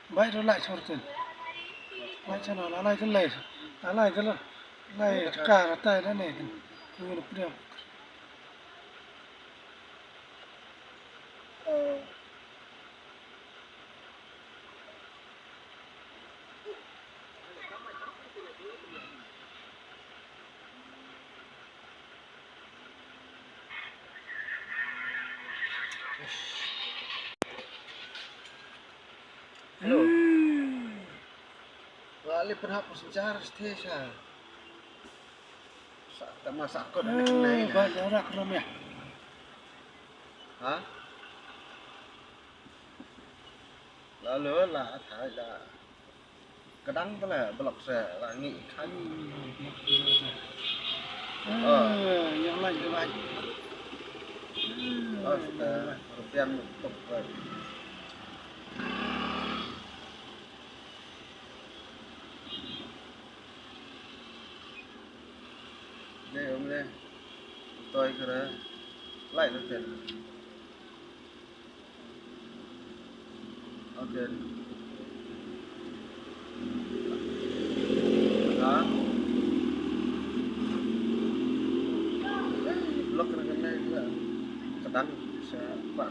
Vậy nó lại sọt tiền. Lại cho nó lại cái lệ. Nó lại cái lại cả nó tay nó này. Cứ nó đeo. Halo. Wali penghapus sejarah stesa. Tak masak kau dah kenai dah. Banyak orang belum ya. Hah? Lalu lah thải là cái đắng đó là blok sẽ là nghị khánh. Yang lain ke banyak. Rupiah untuk đây ông đây tôi cái đó lại nó tiền ok đó blok cái này là kadang bisa pak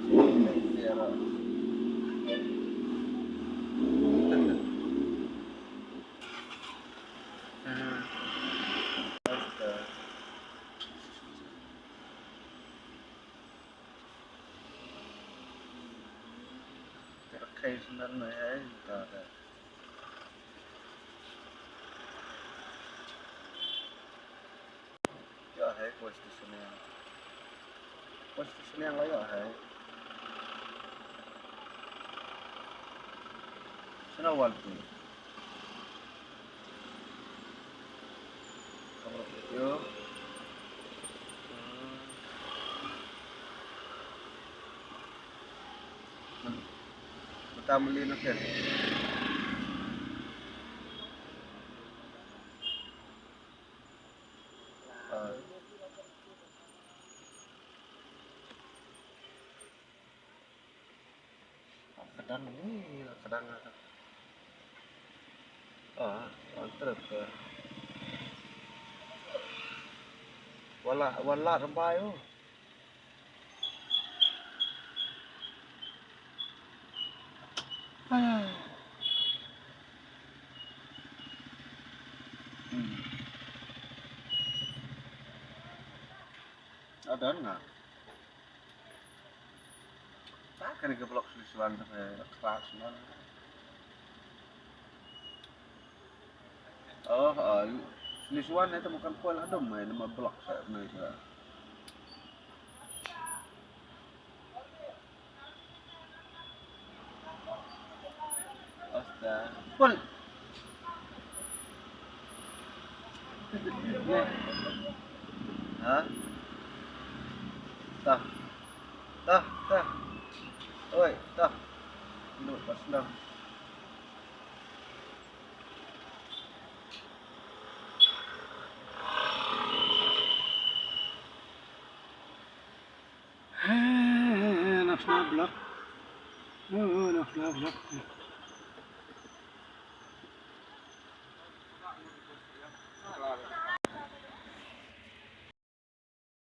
dia case sebenarnya ya ada ya hai posisi yang lain ya hai sana waltu kalau yo kita beli nasi kadang ini kadang antar ke wala rambai oh ada nggak tak kan ke blok selisuan keras sebenarnya selisuan itu bukan poin adem ya nama blok saya benar Astaga pun hah tah tah oi tah lu pas dah نفس البلوك. نفس البلوك.